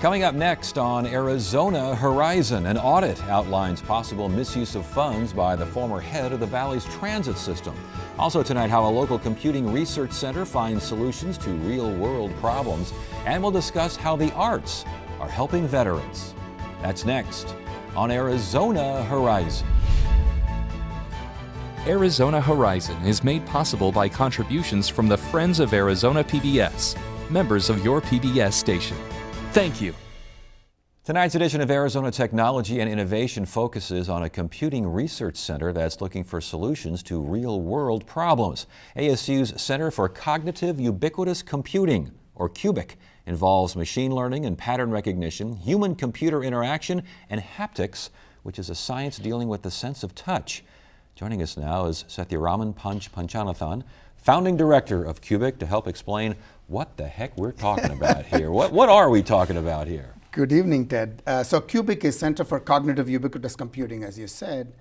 Coming up next on Arizona Horizon, an audit outlines possible misuse of funds by the former head of the Valley's transit system. Also tonight, how a local computing research center finds solutions to real-world problems, and we'll discuss how the arts are helping veterans. That's next on Arizona Horizon. Arizona Horizon is made possible by contributions from the Friends of Arizona PBS, members of your PBS station. Thank you. Tonight's edition of Arizona Technology and Innovation focuses on a computing research center that's looking for solutions to real-world problems. ASU's Center for Cognitive Ubiquitous Computing, or CUBIC, involves machine learning and pattern recognition, human-computer interaction, and haptics, which is a science dealing with the sense of touch. Joining us now is Sethuraman Panchanathan, founding director of CUBIC, to help explain what the heck we're talking about here. What are we talking about here? Good evening, Ted. So CUBIC is Center for Cognitive Ubiquitous Computing, as you said.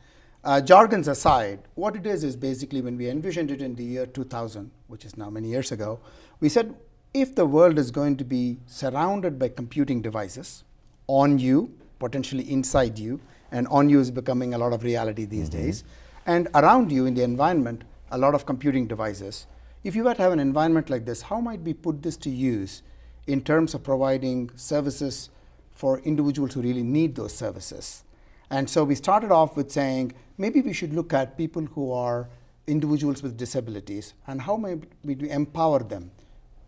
Jargons aside, what it is basically when we envisioned it in the year 2000, which is now many years ago, we said if the world is going to be surrounded by computing devices on you, potentially inside you, and on you is becoming a lot of reality these days, and around you in the environment, a lot of computing devices. If you were to have an environment like this, how might we put this to use in terms of providing services for individuals who really need those services? And so we started off with saying, maybe we should look at people who are individuals with disabilities and how might we empower them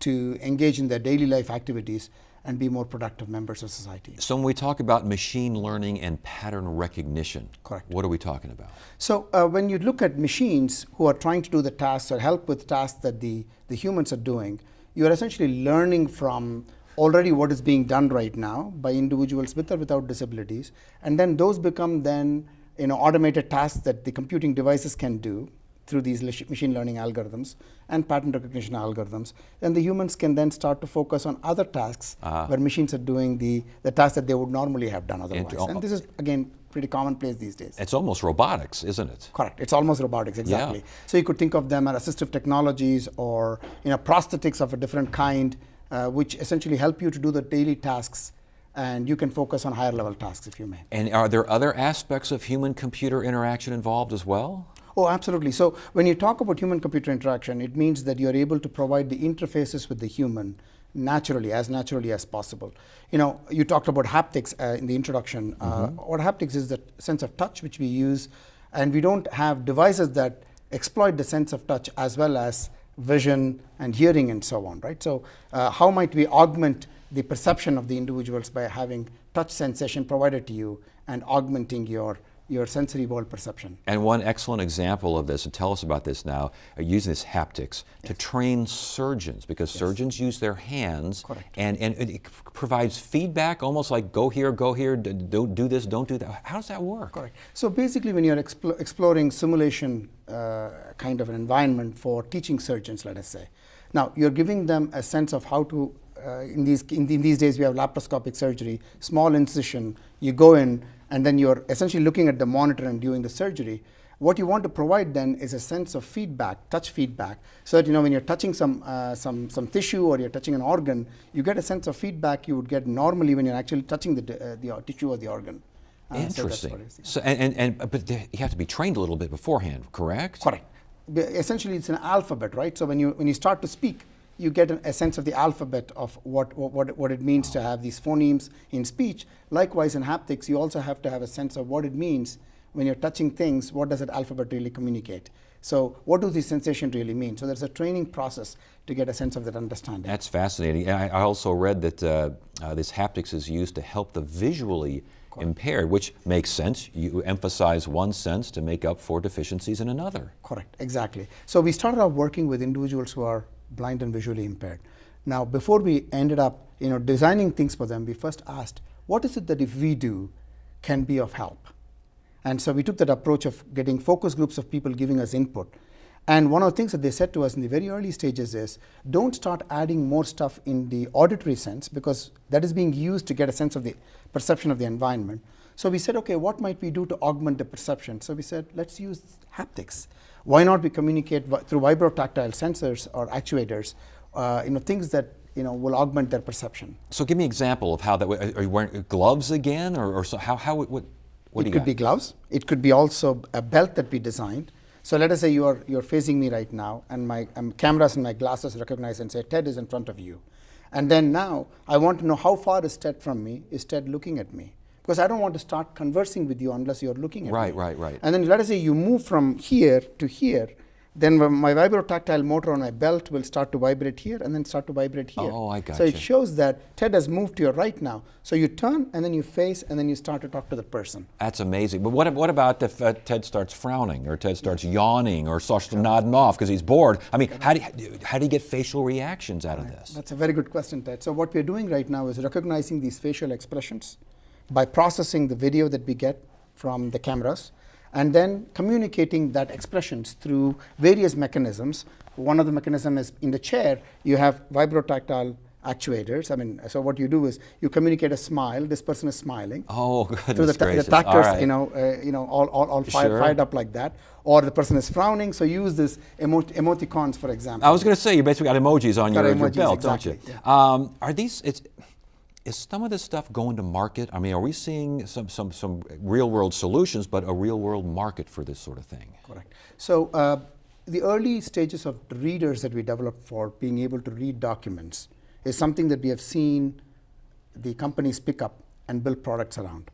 to engage in their daily life activities and be more productive members of society. So when we talk about machine learning and pattern recognition, correct, what are we talking about? So when you look at machines who are trying to do the tasks or help with tasks that the humans are doing, you are essentially learning from already what is being done right now by individuals with or without disabilities, and then those become then automated tasks that the computing devices can do through these machine learning algorithms and pattern recognition algorithms. Then the humans can then start to focus on other tasks where machines are doing the tasks that they would normally have done otherwise. And this is, again, pretty commonplace these days. It's almost robotics, isn't it? Correct. It's almost robotics, exactly. Yeah. So you could think of them as assistive technologies or prosthetics of a different kind, which essentially help you to do the daily tasks, and you can focus on higher level tasks, if you may. And are there other aspects of human-computer interaction involved as well? Oh, absolutely. So when you talk about human-computer interaction, it means that you're able to provide the interfaces with the human naturally as possible. You talked about haptics in the introduction. What haptics is the sense of touch which we use, and we don't have devices that exploit the sense of touch as well as vision and hearing and so on, right? So how might we augment the perception of the individuals by having touch sensation provided to you and augmenting your sensory world perception? And one excellent example of this, and tell us about this now, using this haptics to train surgeons, because surgeons use their hands, and it provides feedback, almost like go here, don't do this, don't do that. How does that work? Correct. So basically when you're exploring simulation kind of an environment for teaching surgeons, let us say, now you're giving them a sense of how to, in these days we have laparoscopic surgery, small incision, you go in, and then you're essentially looking at the monitor and doing the surgery. What you want to provide then is a sense of feedback, touch feedback, so that when you're touching some tissue or you're touching an organ, you get a sense of feedback you would get normally when you're actually touching the tissue or the organ. Interesting. So but you have to be trained a little bit beforehand, correct? Correct. Essentially, it's an alphabet, right? So when you start to speak, you get a sense of the alphabet of what it means to have these phonemes in speech. Likewise, in haptics, you also have to have a sense of what it means when you're touching things. What does that alphabet really communicate? So what do these sensations really mean? So there's a training process to get a sense of that understanding. That's fascinating. And I also read that this haptics is used to help the visually impaired, which makes sense. You emphasize one sense to make up for deficiencies in another. Correct, exactly. So we started out working with individuals who are blind and visually impaired. Now, before we ended up designing things for them, we first asked, what is it that if we do can be of help? And so we took that approach of getting focus groups of people giving us input. And one of the things that they said to us in the very early stages is, don't start adding more stuff in the auditory sense, because that is being used to get a sense of the perception of the environment. So we said, okay, what might we do to augment the perception? So we said, let's use haptics. Why not we communicate through vibrotactile sensors or actuators, things that will augment their perception. So give me an example of how that. Are you wearing gloves again, or so how what do you It could got? be gloves. It could be also a belt that we designed. So let us say you're facing me right now, and my cameras and my glasses recognize and say Ted is in front of you. And then now I want to know how far is Ted from me? Is Ted looking at me? Because I don't want to start conversing with you unless you're looking at me. Right. And then let us say you move from here to here, then my vibrotactile motor on my belt will start to vibrate here and then start to vibrate here. Oh, I So it gotcha. shows that Ted has moved to your right now. So you turn and then you face and then you start to talk to the person. That's amazing. But what about if Ted starts frowning, or Ted starts yawning, or starts nodding off because he's bored? I mean, how do you get facial reactions out of this? That's a very good question, Ted. So what we're doing right now is recognizing these facial expressions by processing the video that we get from the cameras, and then communicating that expressions through various mechanisms. One of the mechanisms is in the chair, you have vibrotactile actuators. I mean, so what you do is you communicate a smile. This person is smiling. Oh, Through goodness the gracious! tactors, All right. all Sure. fired up like that. Or the person is frowning, so use this emoticons, for example. I was going to say, you basically got emojis on Got your emojis, belt, exactly, don't you? yeah. Are these? Is some of this stuff going to market? I mean, are we seeing some real world solutions, but a real world market for this sort of thing? Correct. So the early stages of the readers that we developed for being able to read documents is something that we have seen the companies pick up and build products around.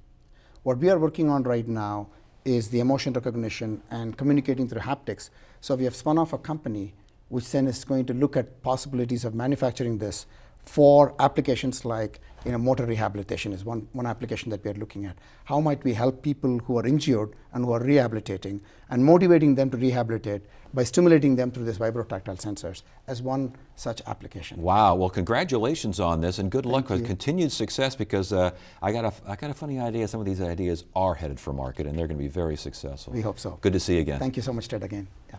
What we are working on right now is the emotion recognition and communicating through haptics. So we have spun off a company which then is going to look at possibilities of manufacturing this for applications like motor rehabilitation is one application that we are looking at. How might we help people who are injured and who are rehabilitating and motivating them to rehabilitate by stimulating them through this vibrotactile sensors as one such application. Wow. Well, congratulations on this, and good luck with you. continued success, because I got a funny idea. Some of these ideas are headed for market, and they're going to be very successful. We hope so. Good to see you again. Thank you so much, Ted, again. Yeah.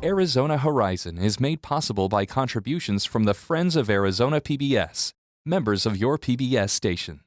Arizona Horizon is made possible by contributions from the Friends of Arizona PBS, members of your PBS station.